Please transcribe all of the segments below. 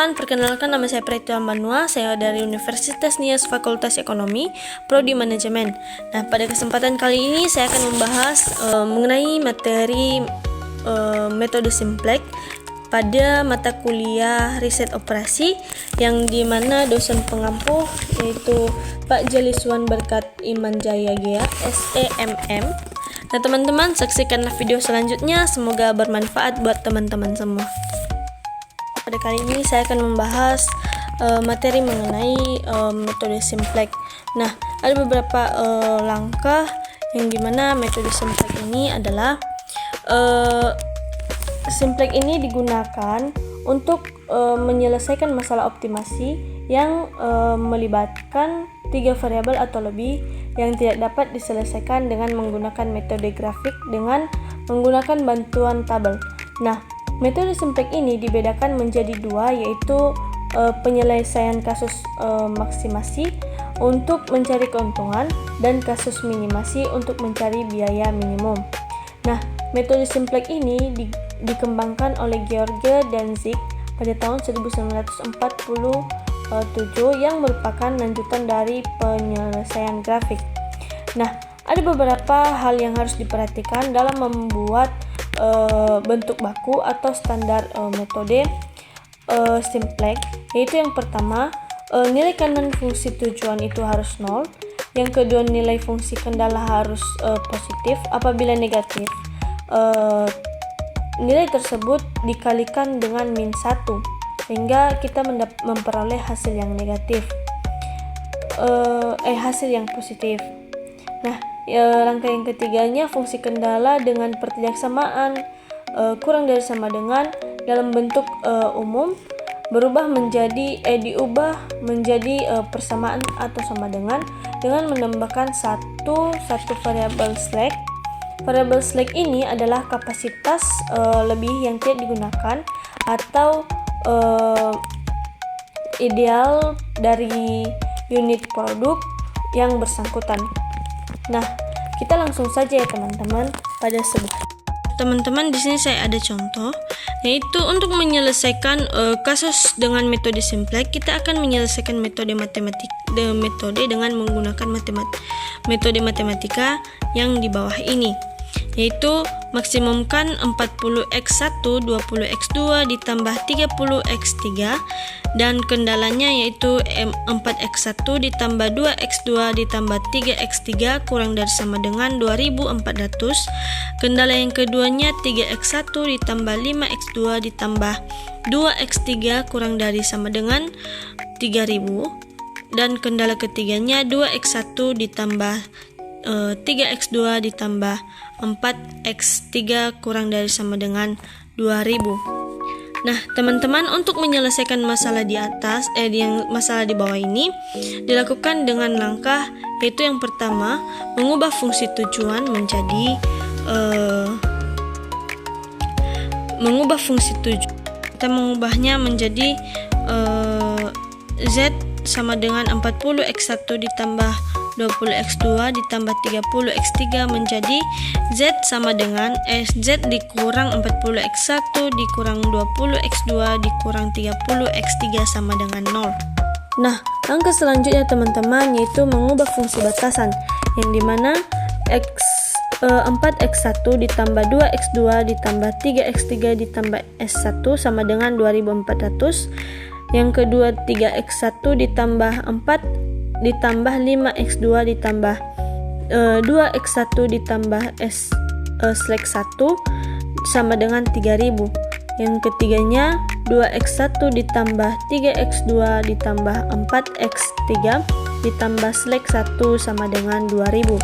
teman-teman, perkenalkan nama saya Preti Manua, saya dari Universitas Nias Fakultas Ekonomi, Prodi Manajemen. Nah, pada kesempatan kali ini saya akan membahas mengenai materi metode Simplex pada mata kuliah riset operasi yang dimana dosen pengampu yaitu Pak Jaliswan Berkat Iman Jaya Gea, SEMM. Nah, teman-teman, saksikanlah video selanjutnya, semoga bermanfaat buat teman-teman semua. Pada kali ini saya akan membahas materi mengenai metode Simplex. Nah, ada beberapa langkah yang dimana metode Simplex ini adalah Simplex ini digunakan untuk menyelesaikan masalah optimasi yang melibatkan 3 variabel atau lebih yang tidak dapat diselesaikan dengan menggunakan metode grafik dengan menggunakan bantuan tabel. Nah, metode Simplex ini dibedakan menjadi 2, yaitu penyelesaian kasus maksimasi untuk mencari keuntungan dan kasus minimasi untuk mencari biaya minimum. Nah, metode Simplex ini dikembangkan oleh George Danzig pada tahun 1947 yang merupakan lanjutan dari penyelesaian grafik. Nah, ada beberapa hal yang harus diperhatikan dalam membuat bentuk baku atau standar metode Simplex, yaitu yang pertama, nilai kanan fungsi tujuan itu harus 0. Yang kedua, nilai fungsi kendala harus positif. Apabila negatif, nilai tersebut dikalikan dengan min 1 sehingga kita memperoleh hasil yang negatif, hasil yang positif. Nah, langkah yang ketiganya, fungsi kendala dengan pertilaksamaan kurang dari sama dengan dalam bentuk umum diubah menjadi persamaan atau sama dengan menambahkan satu variabel slack. Variabel slack ini adalah kapasitas lebih yang tidak digunakan atau ideal dari unit produk yang bersangkutan. Nah, kita langsung saja ya teman-teman pada sebuah. Teman-teman, di sini saya ada contoh, yaitu untuk menyelesaikan kasus dengan metode Simplex, kita akan menyelesaikan metode dengan menggunakan metode matematika yang di bawah ini, yaitu maksimumkan 40x1 20x2 ditambah 30x3 dan kendalanya yaitu 4x1 ditambah 2x2 ditambah 3x3 kurang dari sama dengan 2400. Kendala yang keduanya 3x1 ditambah 5x2 ditambah 2x3 kurang dari sama dengan 3000, dan kendala ketiganya 2x1 ditambah 3x2 ditambah 4x3 kurang dari sama dengan 2000. Nah, teman-teman, untuk menyelesaikan masalah di atas masalah di bawah ini dilakukan dengan langkah, yaitu yang pertama, mengubah fungsi tujuan menjadi kita mengubahnya menjadi Z sama dengan 40x1 ditambah 20x2 ditambah 30x3 menjadi Z sama dengan Z dikurang 40x1 dikurang 20x2 dikurang 30x3 sama dengan 0. Nah, langkah selanjutnya teman-teman yaitu mengubah fungsi batasan, yang dimana 4x1 ditambah 2x2 ditambah 3x3 ditambah S1 sama dengan 2400. Yang kedua 3x1 ditambah 4 ditambah 5x2 ditambah 2x1 ditambah slack 1 sama dengan 3000. Yang ketiganya 2x1 ditambah 3x2 ditambah 4x3 ditambah slack 1 sama dengan 2000.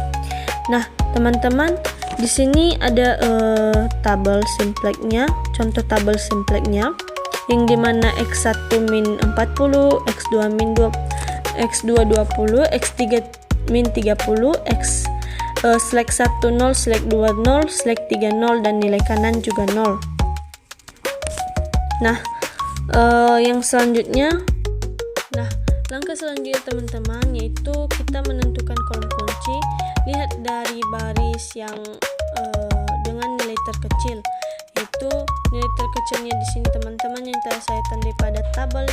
Nah, teman-teman, di sini ada tabel Simplex-nya, contoh tabel Simplex-nya, yang dimana x1 min 40, x2 min 2, x2 20, x3 min 30, slack 1 0, slack 2 0, slack 3 0, dan nilai kanan juga 0. Nah, langkah selanjutnya teman-teman yaitu kita menentukan kolom kunci. Lihat dari baris yang dengan nilai terkecil, yaitu yaitu nilai terkecilnya di sini teman-teman yang telah saya tandai pada tabel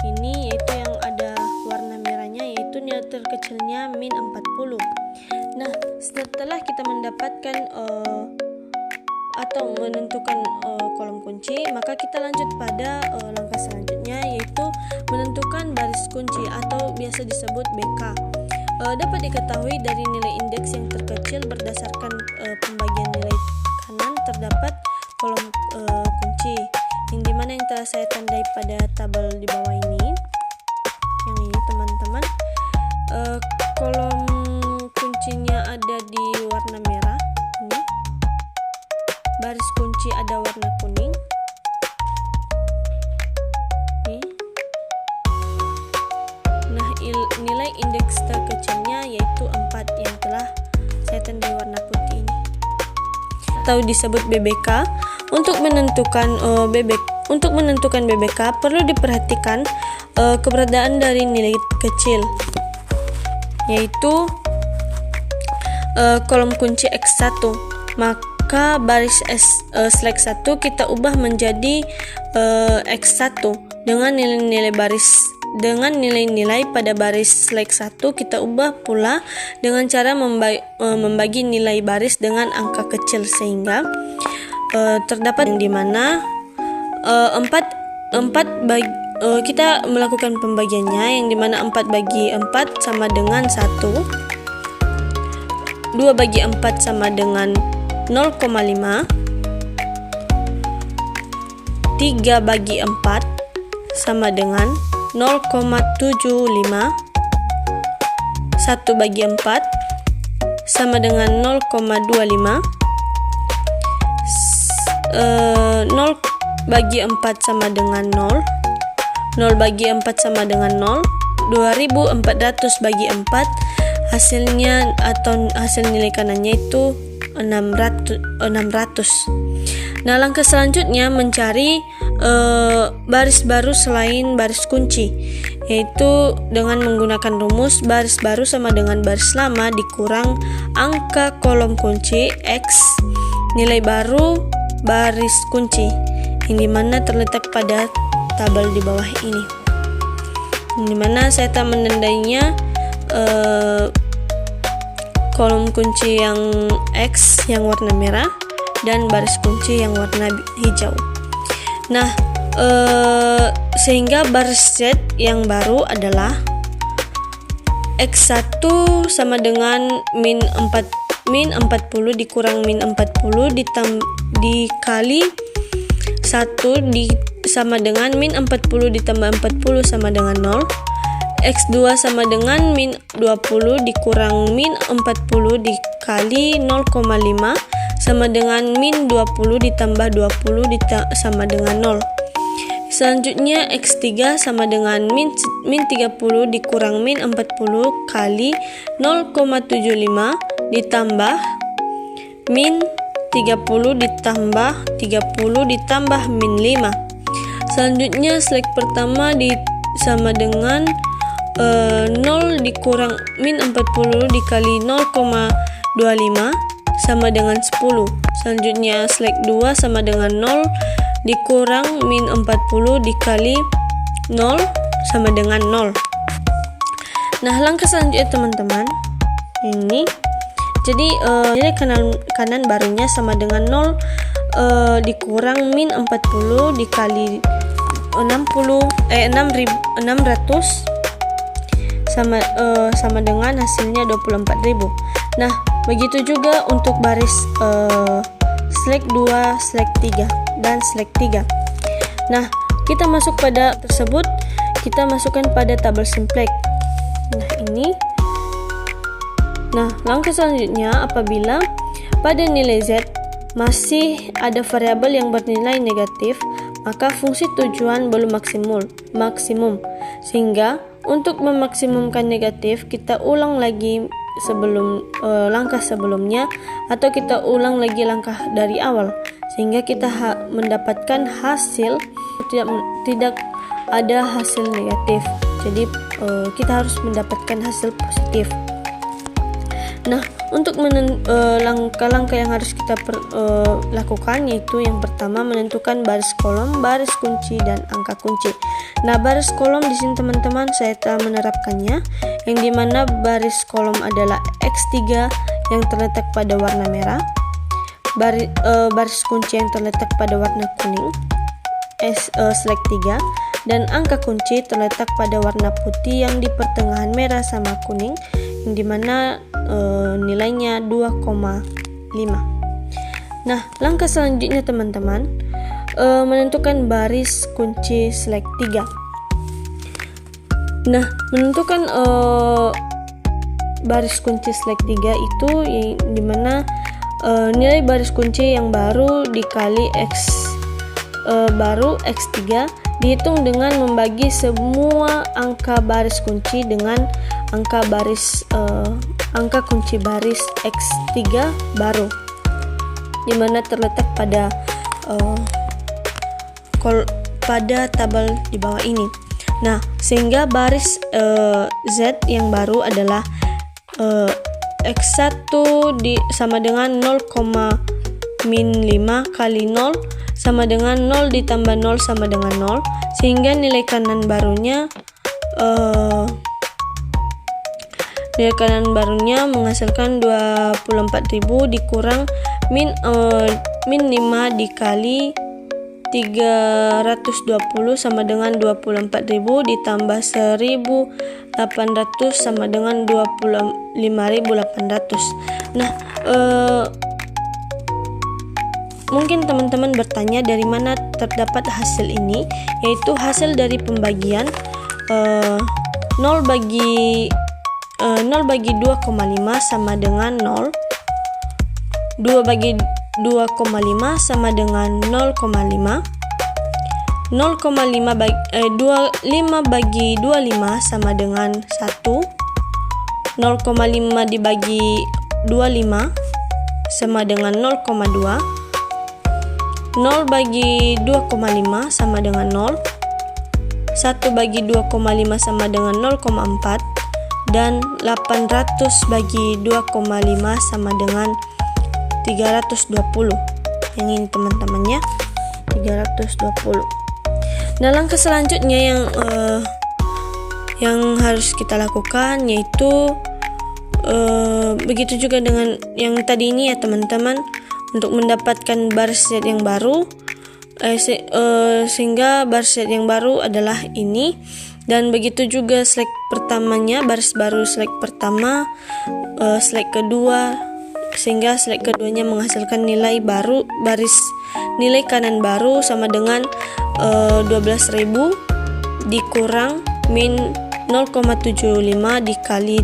ini, yaitu yang ada warna merahnya, yaitu nilai terkecilnya min 40. Nah, setelah kita mendapatkan atau menentukan kolom kunci, maka kita lanjut pada langkah selanjutnya, yaitu menentukan baris kunci atau biasa disebut BK. Dapat diketahui dari nilai indeks yang terkecil berdasarkan pembagian nilai kanan terdapat kolom kunci, yang dimana yang telah saya tandai pada tabel di bawah ini, yang ini teman-teman. Kolom kuncinya ada di warna merah ini, baris kunci ada warna kuning ini. Nah, nilai indeks terkecilnya yaitu 4 yang telah saya tandai warna putih ini, atau disebut BBK. Untuk menentukan BBK perlu diperhatikan keberadaan dari nilai kecil, yaitu kolom kunci X1. Maka baris slash 1 kita ubah menjadi X1 dengan nilai-nilai pada baris slash 1 kita ubah pula dengan cara membagi nilai baris dengan angka kecil, sehingga terdapat yang dimana 4 kita melakukan pembagiannya, yang dimana 4 bagi 4 sama dengan 1, 2 bagi 4 sama dengan 0,5, 3 bagi 4 sama dengan 0,75, 1 bagi 4 sama dengan 0,25, 0 bagi 4 sama dengan 0, 0 bagi 4 sama dengan 0, 2400 bagi 4, hasilnya atau hasil nilai kanannya itu 600. Nah, langkah selanjutnya mencari baris baru selain baris kunci, yaitu dengan menggunakan rumus baris baru sama dengan baris lama dikurang angka kolom kunci X nilai baru baris kunci, yang dimana terletak pada tabel di bawah ini, yang dimana saya telah menandainya kolom kunci yang X yang warna merah dan baris kunci yang warna hijau. Nah, sehingga baris Z yang baru adalah X1 sama dengan min 40 dikurang min 40 dikali 1 sama dengan min 40 ditambah 40 sama dengan 0. X2 sama dengan min 20 dikurang min 40 dikali 0,5 sama dengan min 20 ditambah 20 sama dengan 0. Selanjutnya X3 sama dengan min 30 dikurang min 40 kali 0,75 ditambah min 30 ditambah 30 ditambah min 5. Selanjutnya slash pertama sama dengan 0 dikurang min 40 dikali 0,25 sama dengan 10. Selanjutnya slash 2 sama dengan 0 dikurang min 40 dikali 0 sama dengan 0. Nah, langkah selanjutnya teman-teman ini, jadi nilai kanan barunya sama dengan 0 dikurang min 40 dikali 600 sama dengan hasilnya 24.000. Nah, begitu juga untuk baris slash 2, slash 3 dan slash 3. Nah, kita masuk pada tersebut, kita masukkan pada tabel simplex. Nah, ini. Nah, langkah selanjutnya apabila pada nilai Z masih ada variabel yang bernilai negatif, maka fungsi tujuan belum maksimum. Sehingga untuk memaksimumkan negatif, kita ulang lagi langkah sebelumnya, atau kita ulang lagi langkah dari awal, sehingga kita mendapatkan hasil tidak ada hasil negatif. Jadi kita harus mendapatkan hasil positif. Nah, untuk langkah-langkah yang harus kita lakukan yaitu yang pertama menentukan baris kolom, baris kunci, dan angka kunci. Nah, baris kolom di sini teman-teman saya telah menerapkannya, yang dimana baris kolom adalah X3 yang terletak pada warna merah, baris kunci yang terletak pada warna kuning, /3, dan angka kunci terletak pada warna putih yang di pertengahan merah sama kuning, yang dimana nilainya 2,5. Nah, langkah selanjutnya teman-teman menentukan baris kunci /3. Nah, menentukan baris kunci /3 itu yang dimana nilai baris kunci yang baru dikali baru X3 dihitung dengan membagi semua angka baris kunci dengan angka kunci baris X3 baru, dimana terletak pada tabel di bawah ini. Nah, sehingga baris Z yang baru adalah X1 sama dengan 0,-5 kali 0 sama dengan 0 ditambah 0 sama dengan 0, sehingga nilai kanan barunya menghasilkan 24.000 dikurang min 5 dikali 320 sama dengan 24.000 ditambah 1.800 sama dengan 25.800. Nah, mungkin teman-teman bertanya dari mana terdapat hasil ini, yaitu hasil dari pembagian 0 bagi 2,5 sama dengan 0, 2 bagi 2,5 sama dengan 0,5, 5 bagi 25 sama dengan 1, 0,5 dibagi 25 sama dengan 0,2, 0 bagi 2,5 sama dengan 0, 1 bagi 2,5 sama dengan 0,4, dan 800 bagi 2,5 sama dengan 320. Yang ini teman-temannya 320. Nah, langkah selanjutnya yang harus kita lakukan yaitu begitu juga dengan yang tadi ini ya teman-teman, untuk mendapatkan baris Z yang baru, sehingga baris Z yang baru adalah ini, dan begitu juga /, baris baru / pertama, / kedua, sehingga / keduanya menghasilkan nilai baru, nilai kanan baru sama dengan 12.000 dikurang min 0,75 dikali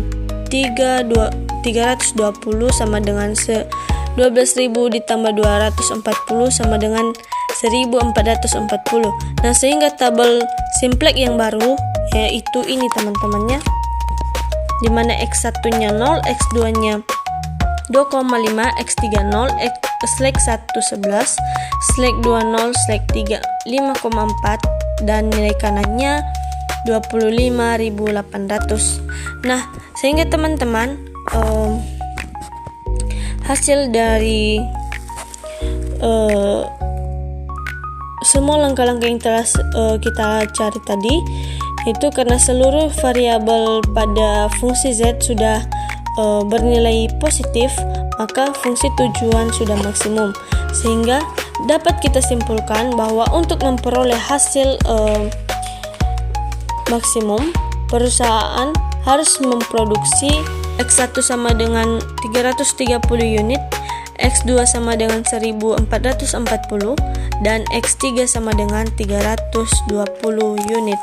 320 sama dengan 12.000 ditambah 240 sama dengan 1440. Nah, sehingga tabel simplex yang baru yaitu ini teman-temannya, dimana X1 nya 0, X2 nya 2,5, X3 0, /1 11, /2 0, /3 5,4, dan nilai kanannya 25.800. Nah, sehingga teman-teman hasil dari semua langkah-langkah yang telah kita cari tadi, itu karena seluruh variabel pada fungsi Z sudah bernilai positif, maka fungsi tujuan sudah maksimum, sehingga dapat kita simpulkan bahwa untuk memperoleh hasil maksimum, perusahaan harus memproduksi X1 sama dengan 330 unit, X2 sama dengan 1440, dan X3 sama dengan 320 unit.